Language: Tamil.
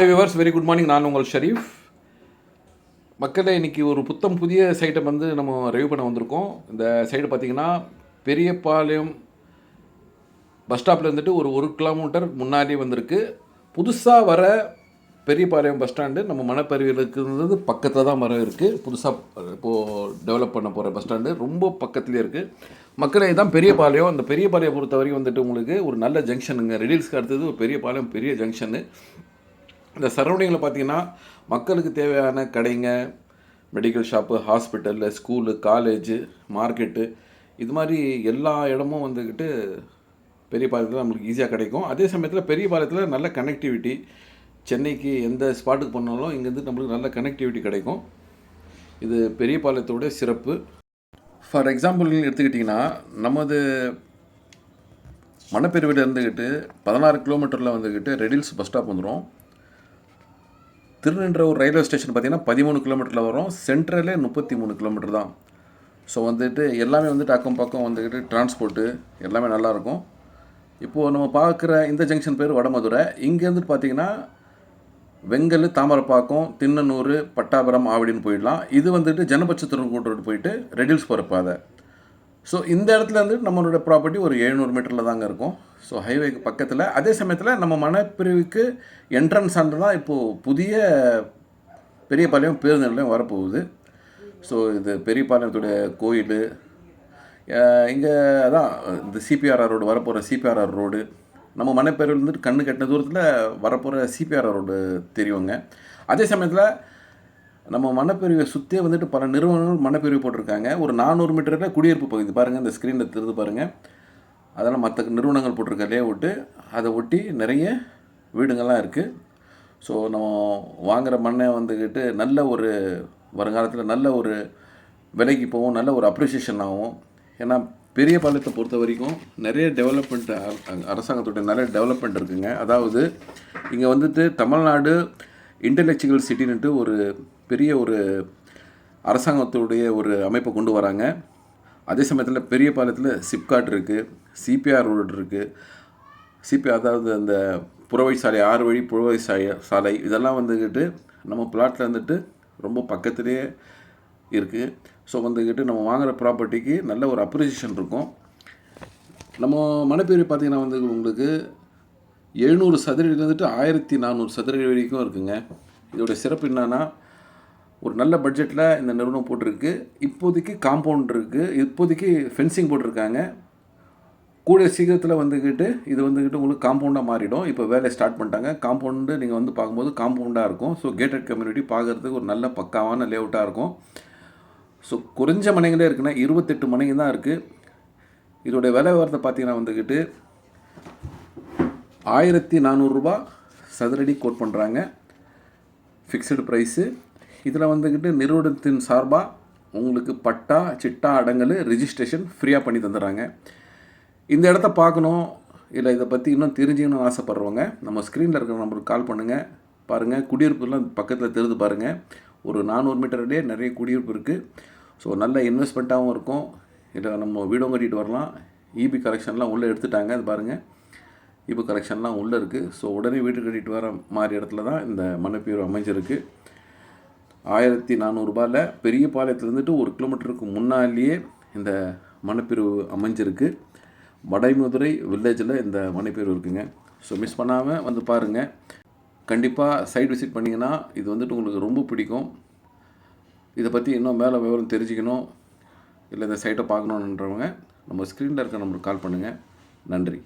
Viewers very good morning. நான் உங்கள் ஷரீஃப். மக்களே, இன்றைக்கி ஒரு புதிய சைட்டை வந்து நம்ம ரிவ்யூ பண்ண வந்திருக்கோம். இந்த சைடு பார்த்திங்கன்னா பெரியபாளையம் பஸ் ஸ்டாப்பில் இருந்துட்டு ஒரு கிலோமீட்டர் முன்னாடி வந்திருக்கு. புதுசாக வர பெரியபாளையம் பஸ் ஸ்டாண்டு நம்ம மணப்பருவிலுக்கு இருந்தது பக்கத்தில் தான் இருக்குது. புதுசாக இப்போது டெவலப் பண்ண போகிற பஸ் ஸ்டாண்டு ரொம்ப பக்கத்துலேயே இருக்குது. மக்களே, தான் பெரியபாளையம். அந்த பெரியபாளையம் பொறுத்த வரைக்கும் வந்துட்டு உங்களுக்கு ஒரு நல்ல ஜங்ஷனுங்க. ரெடில்ஸ்க்கு அடுத்தது ஒரு பெரியபாளையம் பெரிய ஜங்ஷனு. இந்த சரௌண்டிங்கில் பார்த்திங்கன்னா மக்களுக்கு தேவையான கடைங்க, medical shop, hospital, school, college, market, இது மாதிரி எல்லா இடமும் வந்துக்கிட்டு பெரியபாளையத்தில் நம்மளுக்கு ஈஸியாக கிடைக்கும். அதே சமயத்தில் பெரியபாளையத்தில் நல்ல கனெக்டிவிட்டி. சென்னைக்கு எந்த ஸ்பாட்டுக்கு போனாலும் இங்கேருந்து நம்மளுக்கு நல்ல கனெக்டிவிட்டி கிடைக்கும். இது பெரியபாளையத்தோட சிறப்பு. ஃபார் எக்ஸாம்பிள் எடுத்துக்கிட்டிங்கன்னா, நமது மணப்பெருவில் இருந்துக்கிட்டு 16 கிலோமீட்டரில் வந்துக்கிட்டு ரெடில்ஸ் பஸ் ஸ்டாப் வந்துடும். திருநின்றவூர் ரயில்வே ஸ்டேஷன் பார்த்திங்கன்னா 13 கிலோமீட்டரில் வரும். சென்ட்ரலே 33 கிலோமீட்டர் தான். ஸோ வந்துட்டு எல்லாமே வந்துட்டு அக்கம் பக்கம் வந்துக்கிட்டு டிரான்ஸ்போர்ட்டு எல்லாமே நல்லாயிருக்கும். இப்போது நம்ம பார்க்குற இந்த ஜங்ஷன் பேர் வடமதுரை. இங்கேருந்து பார்த்திங்கன்னா வெங்கல், தாமரைப்பாக்கம், திண்ணனூர், பட்டாபுரம், ஆவடின்னு போயிடலாம். இது வந்துட்டு ஜனபட்சத்துடன் ரோடு போயிட்டு ரெடில்ஸ் போகிற பாதை. ஸோ இந்த இடத்துல வந்து நம்மளோட ப்ராப்பர்ட்டி ஒரு 700 மீட்டரில் தாங்க இருக்கும். ஸோ ஹைவேக்கு பக்கத்தில். அதே சமயத்தில் நம்ம மணப்பிரிவுக்கு என்ட்ரன்ஸ் ஆண்டு தான் இப்போது புதிய பெரியபாளையம் பேருந்து நிலையம் வரப்போகுது. ஸோ இது பெரியபாளையத்துடைய கோயில். இங்கே அதான் இந்த சிபிஆர்ஆர் ரோடு வரப்போகிற சிபிஆர்ஆர் ரோடு. நம்ம மணப்பேரில் வந்துட்டு கண்ணு கட்டின தூரத்தில் வரப்போகிற சிபிஆர்ஆர் ரோடு தெரியுங்க. அதே சமயத்தில் நம்ம மணப்பெருவை சுற்றியே வந்துட்டு பல நிறுவனங்கள் மணப்பெருவை போட்டிருக்காங்க. ஒரு 400 மீட்டரில் குடியிருப்பு பகுதி பாருங்கள், இந்த ஸ்க்ரீனில் தெரிந்து பாருங்கள். அதெல்லாம் மற்ற நிறுவனங்கள் போட்டிருக்க லேஅவுட்டு. அதை ஒட்டி நிறைய வீடுங்கள்லாம் இருக்குது. ஸோ நம்ம வாங்குகிற மண்ணை வந்துக்கிட்டு நல்ல ஒரு வருங்காலத்தில் நல்ல ஒரு விலைக்கு போகும், நல்ல ஒரு அப்ரிசியேஷன் ஆகும். ஏன்னா பெரியபாளையத்தை பொறுத்த வரைக்கும் நிறைய டெவலப்மெண்ட், அரசாங்கத்துடைய நிறைய டெவலப்மெண்ட் இருக்குங்க. அதாவது இங்கே வந்துட்டு தமிழ்நாடு இன்டெலெக்சுவல் சிட்டின்ட்டு ஒரு பெரிய ஒரு அரசாங்கத்துடைய ஒரு அமைப்பை கொண்டு வராங்க. அதே சமயத்தில் பெரியபாளையத்தில் சிப்காட் இருக்குது, சிபிஆர் ரோடு இருக்குது. சிபிஆர் அதாவது அந்த புறவழி சாலை, 6 வழி புறவழி சாலை, இதெல்லாம் வந்துக்கிட்டு நம்ம பிளாட்டில் வந்துட்டு ரொம்ப பக்கத்துலேயே இருக்குது. ஸோ வந்துக்கிட்டு நம்ம வாங்குகிற ப்ராப்பர்ட்டிக்கு நல்ல ஒரு அப்ரிசியேஷன் இருக்கும். நம்ம மணப்பேரி பார்த்திங்கன்னா வந்து உங்களுக்கு 700 சதுரடி வந்துட்டு 1400 சதுரடி வரைக்கும் இருக்குங்க. இதோடைய சிறப்பு என்னன்னா, ஒரு நல்ல பட்ஜெட்டில் இந்த நிறுவனம் போட்டிருக்கு. இப்போதைக்கு காம்பவுண்ட் இருக்குது, இப்போதைக்கு ஃபென்சிங் போட்டிருக்காங்க. கூடிய சீக்கிரத்தில் வந்துக்கிட்டு இது வந்துக்கிட்டு உங்களுக்கு காம்பவுண்டாக மாறிடும். இப்போ வேலையை ஸ்டார்ட் பண்ணிட்டாங்க. காம்பவுண்டு நீங்கள் வந்து பார்க்கும்போது காம்பவுண்டாக இருக்கும். ஸோ கேட்டட் கம்யூனிட்டி பார்க்குறதுக்கு ஒரு நல்ல பக்காவான லேஅவுட்டாக இருக்கும். ஸோ குறைஞ்ச மனைகளே இருக்குன்னா 28 மனைங்க தான் இருக்குது. இதோடைய விலை வரத்தை பார்த்தீங்கன்னா வந்துக்கிட்டு 1400 ரூபா சதுரடி கோட் பண்ணுறாங்க, ஃபிக்ஸ்டு ப்ரைஸு. இதில் வந்துக்கிட்டு நிறுவனத்தின் சார்பாக உங்களுக்கு பட்டா, சிட்டா, அடங்கல், ரிஜிஸ்ட்ரேஷன் ஃப்ரீயாக பண்ணி தந்துடுறாங்க. இந்த இடத்த பார்க்கணும் இல்லை இதை பற்றி இன்னும் தெரிஞ்சுக்கணும்னு ஆசைப்பட்றவங்க நம்ம ஸ்க்ரீனில் இருக்கிற நம்பருக்கு கால் பண்ணுங்கள். பாருங்கள், குடியிருப்புலாம் பக்கத்தில் தெரிந்து பாருங்கள். ஒரு 400 மீட்டர்லேயே நிறைய குடியிருப்பு இருக்குது. ஸோ நல்ல இன்வெஸ்ட்மெண்ட்டாகவும் இருக்கும். இல்லை நம்ம வீடும் கட்டிட்டு வரலாம். இபி கலெக்ஷன்லாம் உள்ளே எடுத்துட்டாங்க. அது பாருங்கள், இபி கலெக்ஷன்லாம் உள்ளே இருக்குது. ஸோ உடனே வீடு கட்டிட்டு வர மாதிரி இடத்துல தான் இந்த மணப்பேரு அமைஞ்சிருக்கு. 1400 ரூபாயில் பெரியபாளையத்துலேருந்துட்டு 1 கிலோமீட்டருக்கு முன்னாலேயே இந்த மணப்பேரு அமைஞ்சிருக்கு. வடமதுரை வில்லேஜில் இந்த மணப்பேரு இருக்குங்க. ஸோ மிஸ் பண்ணாமல் வந்து பாருங்கள். கண்டிப்பாக சைட் விசிட் பண்ணிங்கன்னா இது வந்துட்டு உங்களுக்கு ரொம்ப பிடிக்கும். இதை பற்றி இன்னும் மேலே விவரம் தெரிஞ்சுக்கணும் இல்லை இந்த சைட்டை பார்க்கணுன்றவங்க நம்ம ஸ்க்ரீனில் இருக்க நம்பருக்கு கால் பண்ணுங்கள். நன்றி.